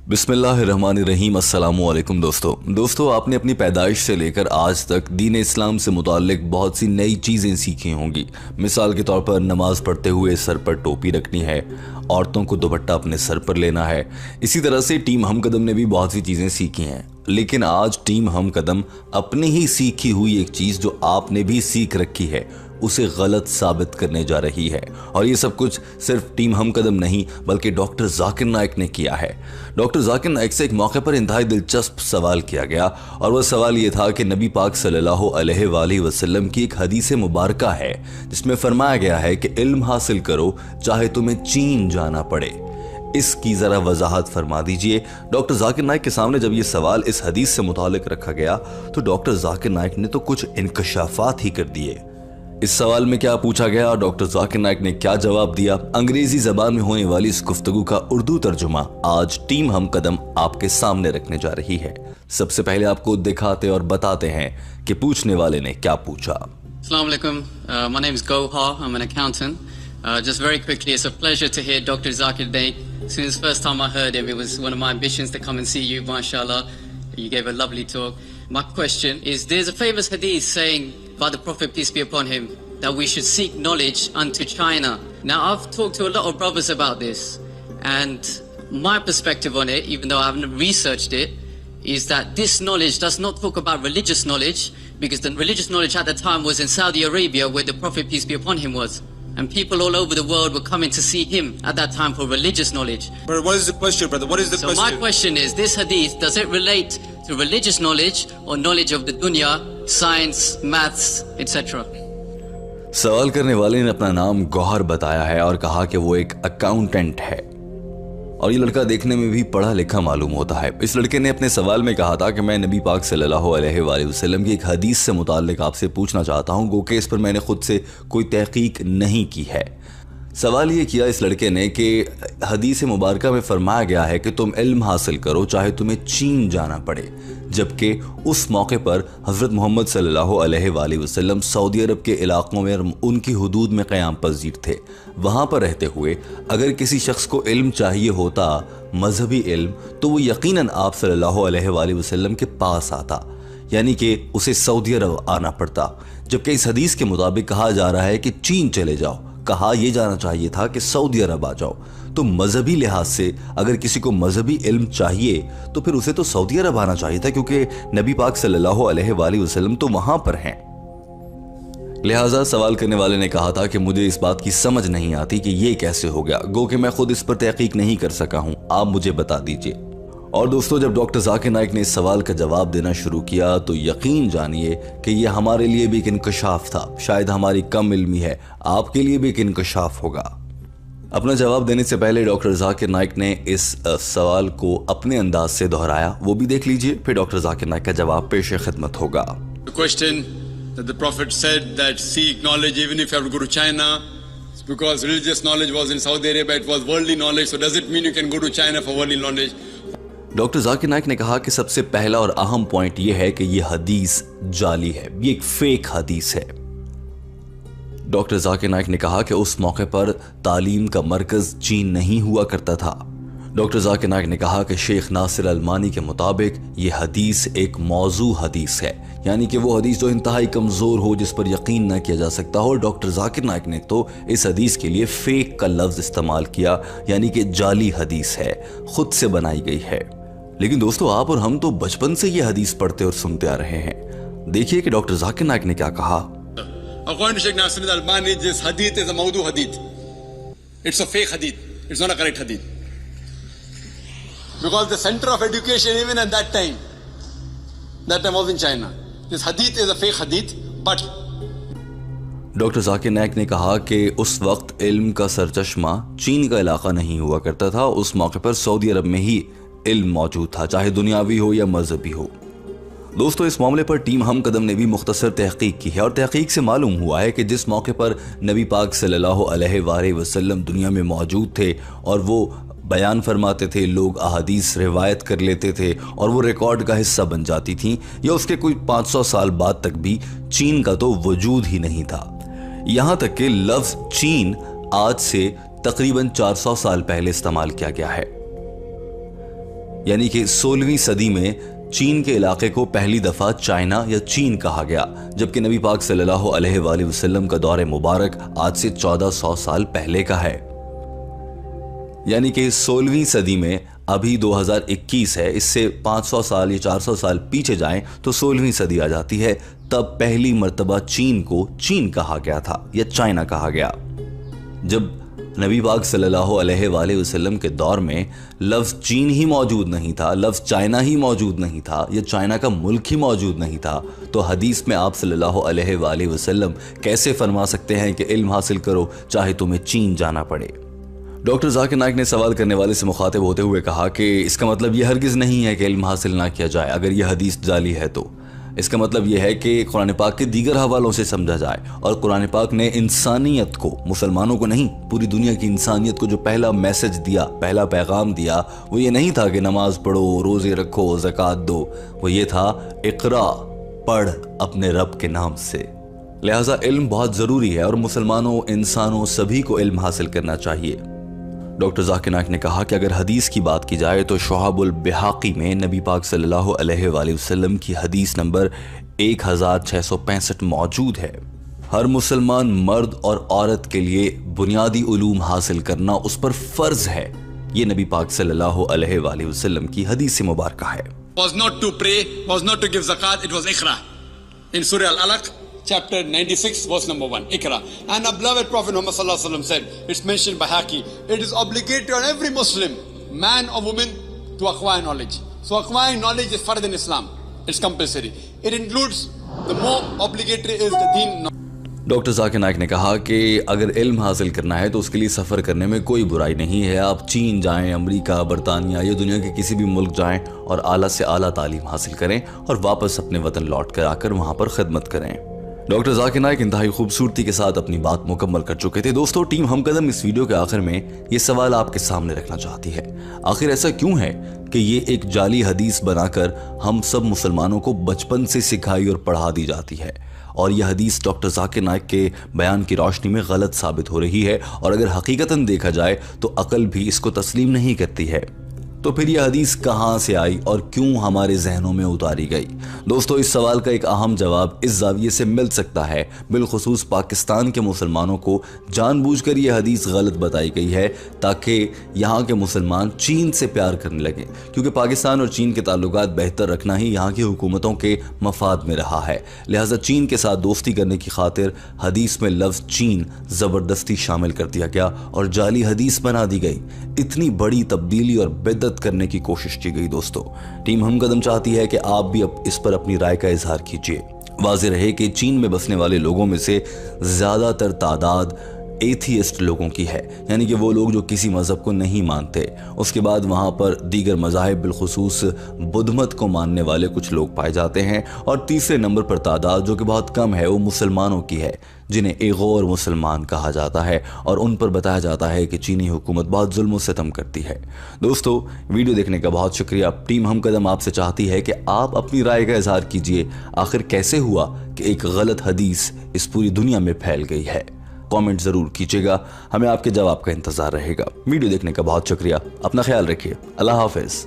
बिस्मिल्लाहिर्रहमानिर्रहीम। अस्सलामुअलैकुम दोस्तों, आपने अपनी पैदाइश से लेकर आज तक दीन इस्लाम से मुताल्लिक बहुत सी नई चीज़ें सीखी होंगी। मिसाल के तौर पर नमाज पढ़ते हुए सर पर टोपी रखनी है, औरतों को दुपट्टा अपने सर पर लेना है। इसी तरह से टीम हम कदम ने भी बहुत सी चीज़ें सीखी हैं, लेकिन आज टीम हम कदम अपनी ही सीखी हुई एक चीज़ जो आपने भी सीख रखी है उसे गलत साबित करने जा रही है। और ये सब कुछ सिर्फ टीम हम कदम नहीं बल्कि डॉक्टर जाकिर नाइक ने किया है। डॉक्टर जाकिर नाइक से एक मौके पर इंतहाई दिलचस्प सवाल किया गया और वह सवाल ये था कि नबी पाक सल्लल्लाहु अलैहि वसल्लम की एक हदीस मुबारका है जिसमें फरमाया गया है कि इल्म हासिल करो चाहे तुम्हें चीन जाना पड़े। इसकी जरा वजाहत फरमा दीजिए। डॉक्टर जाकिर नाइक के सामने जब ये सवाल इस हदीस से मुतालिक रखा गया तो डॉक्टर जाकिर नाइक ने तो कुछ इंकशाफात ही कर दिए। इस सवाल में क्या पूछा गया और डॉक्टर जाकिर नाइक ने क्या जवाब दिया, अंग्रेजी जबान में होने वाली इस गुफ्तगू का उर्दू तर्जुमा आज टीम हम कदम आपके सामने रखने जा रही है। सबसे पहले आपको दिखाते और बताते हैं कि पूछने वाले ने क्या पूछा। Assalamu alaikum. My name is Gohar. I'm an accountant. Just very quickly, it's a pleasure to hear Dr. Zakir Naik. Since the first time I heard him, it was one of my ambitions to come and see you, mashallah. You gave a lovely talk. My question is, there's a famous hadith saying by the Prophet, peace be upon him, that we should seek knowledge unto China. Now, I've talked to a lot of brothers about this, and my perspective on it, even though I haven't researched it, is that this knowledge does not talk about religious knowledge, because the religious knowledge at the time was in Saudi Arabia, where the Prophet, peace be upon him, was. And people all over the world were coming to see him at that time for religious knowledge. But what is the question, brother? What is the question? So my question is, this hadith, does it relate to religious knowledge or knowledge of the dunya, science, maths, etc.? सवाल करने वाले ने अपना नाम गौहर बताया है और कहा कि वो एक अकाउंटेंट है और ये लड़का देखने में भी पढ़ा लिखा मालूम होता है। इस लड़के ने अपने सवाल में कहा था कि मैं नबी पाक सल्लल्लाहु अलैहि वसल्लम की एक हदीस से मुताल्लिक आपसे पूछना चाहता हूँ, गो कि इस पर मैंने खुद से कोई तहकीक नहीं की है। सवाल ये किया इस लड़के ने कि हदीस मुबारका में फरमाया गया है कि तुम इल्म हासिल करो चाहे तुम्हें चीन जाना पड़े, जबकि उस मौके पर हज़रत मोहम्मद सल्लल्लाहु अलैहि वसल्लम सऊदी अरब के इलाकों में उनकी हुदूद में क़याम पज़ीर थे। वहाँ पर रहते हुए अगर किसी शख्स को इल्म चाहिए होता, मजहबी इल्म, तो वो यकीनन आप सल्लल्लाहु अलैहि वसल्लम के पास आता, यानी कि उसे सऊदी अरब आना पड़ता। जबकि इस हदीस के मुताबिक कहा जा रहा है कि चीन चले जाओ, कहा यह जाना चाहिए था कि सऊदी अरब आ जाओ। तो मजहबी लिहाज से अगर किसी को मजहबी इल्म चाहिए तो फिर उसे तो सऊदी अरब आना चाहिए था, क्योंकि नबी पाक सल्लल्लाहु अलैहि वसल्लम तो वहां पर हैं। लिहाजा सवाल करने वाले ने कहा था कि मुझे इस बात की समझ नहीं आती कि ये कैसे हो गया, गो कि मैं खुद इस पर तहकीक नहीं कर सका हूं, आप मुझे बता दीजिए। और दोस्तों, जब डॉक्टर जाकिर नाइक ने इस सवाल का जवाब देना शुरू किया तो यकीन जानिए कि यह हमारे लिए भी एक इंकशाफ था। शायद हमारी कम इल्मी है, आपके लिए भी एक इंकशाफ होगा। अपना जवाब देने से पहले डॉक्टर जाकिर नाइक ने इस सवाल को अपने अंदाज से दोहराया, वो भी देख लीजिए, फिर डॉक्टर जाकिर नाइक का जवाब पेश खिदमत होगा। Question that the Prophet said that seek knowledge even if you have to go to China, because religious knowledge was in Saudi Arabia, it was worldly knowledge. So does it mean you can go to China for worldly knowledge? Doctor Zakir Naik ने कहा कि सबसे पहला और अहम point यह है कि यह हदीस जाली है, ये एक फेक हदीस है। डॉक्टर जाकिर नाइक ने कहा कि उस मौके पर तालीम का मरकज चीन नहीं हुआ करता था। डॉक्टर जाकिर नाइक ने कहा कि शेख नासिर अलमानी के मुताबिक यह हदीस एक मौजू हदीस है, यानी कि वो हदीस जो इंतहाई कमजोर हो, जिस पर यकीन न किया जा सकता हो। डॉक्टर जाकिर नाइक ने तो इस हदीस के लिए फेक का लफ्ज इस्तेमाल किया, यानी कि जाली हदीस है, खुद से बनाई गई है। लेकिन दोस्तों, आप और हम तो बचपन से ये हदीस पढ़ते और सुनते आ रहे हैं। देखिए कि डॉक्टर जाकिर नाइक ने क्या कहा। According to Sheikh Nasir al-Albani, this hadith is a mawdu hadith. It's a fake hadith. It's not a correct hadith. Because the center of education even at that time was in China. This hadith is a fake hadith, but doctor Zakir Naik ने कहा कि उस वक्त इल्म का सरचश्मा चीन का इलाका नहीं हुआ करता था, उस मौके पर सऊदी अरब में ही इल्म मौजूद था, चाहे दुनियावी हो या मजहबी हो। दोस्तों, इस मामले पर टीम हम कदम ने भी मुख्तसर तहकीक की है और तहकीक से मालूम हुआ है कि जिस मौके पर नबी पाक सल्लल्लाहु अलैहि वसल्लम दुनिया में मौजूद थे और वो बयान फरमाते थे, लोग अहादीस रिवायत कर लेते थे और वो रिकॉर्ड का हिस्सा बन जाती थी, या उसके कोई 500 साल बाद तक भी चीन का तो वजूद ही नहीं था। यहाँ तक कि लफ्ज़ चीन आज से तकरीबन 400 साल पहले इस्तेमाल किया गया है। यानी कि 16वीं सदी में चीन के इलाके को पहली दफा चाइना या चीन कहा गया, जबकि नबी पाक सल्लल्लाहु अलैहि वसल्लम का दौर मुबारक आज से 1400 साल पहले का है। यानी कि 16वीं सदी में अभी 2021 है, इससे 500 साल या 400 साल पीछे जाएं तो 16वीं सदी आ जाती है। तब पहली मर्तबा चीन को चीन कहा गया था या चाइना कहा गया। जब नबी पाक सल्लल्लाहु अलैहि वसल्लम के दौर में लफ्ज़ चीन ही मौजूद नहीं था, लफ्ज़ चाइना ही मौजूद नहीं था या चाइना का मुल्क ही मौजूद नहीं था, तो हदीस में आप सल्लल्लाहु अलैहि वसल्लम कैसे फरमा सकते हैं कि इल्म हासिल करो चाहे तुम्हें चीन जाना पड़े। डॉक्टर जाकिर नाइक ने सवाल करने वाले से मुखातिब होते हुए कहा कि इसका मतलब यह हरगिज़ नहीं है कि इल्म हासिल ना किया जाए। अगर यह हदीस जाली है तो इसका मतलब यह है कि कुरान पाक के दीगर हवालों से समझा जाए। और कुरान पाक ने इंसानियत को, मुसलमानों को नहीं, पूरी दुनिया की इंसानियत को जो पहला मैसेज दिया, पहला पैगाम दिया, वो ये नहीं था कि नमाज पढ़ो, रोज़े रखो, ज़कात दो। वो ये था इक़रा, पढ़ अपने रब के नाम से। लिहाजा इल्म बहुत ज़रूरी है और मुसलमानों, इंसानों सभी को इल्म हासिल करना चाहिए। डॉक्टर जाकिर नाइक ने कहा कि अगर हदीस की बात की जाए तो शुआबुल बिहाकी में नबी पाक सल्लल्लाहु अलैहि वसल्लम की हदीस नंबर 1665 मौजूद है। हर मुसलमान मर्द और औरत के लिए बुनियादी उलूम हासिल करना उस पर फर्ज है। ये नबी पाक सल्लल्लाहु अलैहि वसल्लम की हदीस मुबारक है। Was not to pray, was not to give zakat, it was Iqra. In Surah Al-Alaq, chapter 96, verse number 1, Iqra. And our beloved Prophet Muhammad sallallahu alaihi wasallam said, it's mentioned by Haki, it is obligatory on every Muslim, man or woman, to acquire knowledge. So acquiring knowledge is fard in Islam. It's compulsory. It includes, the more obligatory is the deen. Doctor Zakir Naik ने कहा कि अगर इल्म हासिल करना है तो उसके लिए सफ़र करने में कोई बुराई नहीं है। आप चीन जाएं, अमेरिका, बरतानिया या दुनिया के किसी भी मुल्क जाएं और आला से आला तालीम हासिल करें और वापस अपने वतन लौट कर आकर वहाँ पर खिदमत करें। डॉक्टर जाकिर नाइक इंतहाई खूबसूरती के साथ अपनी बात मुकम्मल कर चुके थे। दोस्तों, टीम हमकदम इस वीडियो के आखिर में ये सवाल आपके सामने रखना चाहती है, आखिर ऐसा क्यों है कि ये एक जाली हदीस बनाकर हम सब मुसलमानों को बचपन से सिखाई और पढ़ा दी जाती है और यह हदीस डॉक्टर जाकिर नाइक के बयान की रोशनी में गलत साबित हो रही है और अगर हकीकतन देखा जाए तो अकल भी इसको तस्लीम नहीं करती है। तो फिर यह हदीस कहाँ से आई और क्यों हमारे जहनों में उतारी गई? दोस्तों, इस सवाल का एक अहम जवाब इस जाविये से मिल सकता है। बिलखुसूस पाकिस्तान के मुसलमानों को जानबूझकर यह हदीस गलत बताई गई है ताकि यहाँ के मुसलमान चीन से प्यार करने लगे, क्योंकि पाकिस्तान और चीन के ताल्लुकात बेहतर रखना ही यहाँ की हुकूमतों के मफाद में रहा है। लिहाजा चीन के साथ दोस्ती करने की खातिर हदीस में लफ्ज़ चीन ज़बरदस्ती शामिल कर दिया गया और जाली हदीस बना दी गई। इतनी बड़ी तब्दीली और बिदअत करने की कोशिश की गई। दोस्तों, टीम हमकदम चाहती है कि आप भी इस पर अपनी राय का इजहार कीजिए। वाज़ेह रहे कि चीन में बसने वाले लोगों में से ज़्यादातर तादाद एथियस्ट लोगों की है, यानी कि वो लोग जो किसी मज़हब को नहीं मानते। उसके बाद वहाँ पर दीगर मज़ाहिब बिलखुसूस बुद्ध मत को मानने वाले कुछ लोग पाए जाते हैं और तीसरे नंबर पर तादाद जो कि बहुत कम है वो मुसलमानों की है, जिन्हें एगोर मुसलमान कहा जाता है और उन पर बताया जाता है कि चीनी हुकूमत बहुत जुल्म सितम करती है। दोस्तों, वीडियो देखने का बहुत शुक्रिया। टीम हमकदम आपसे चाहती है कि आप अपनी राय का इजहार कीजिए। आखिर कैसे हुआ कि एक गलत हदीस इस पूरी दुनिया में फैल गई है? कमेंट ज़रूर कीजिएगा, हमें आपके जवाब का इंतज़ार रहेगा। वीडियो देखने का बहुत शुक्रिया। अपना ख्याल रखिए। अल्लाह हाफ़िज़।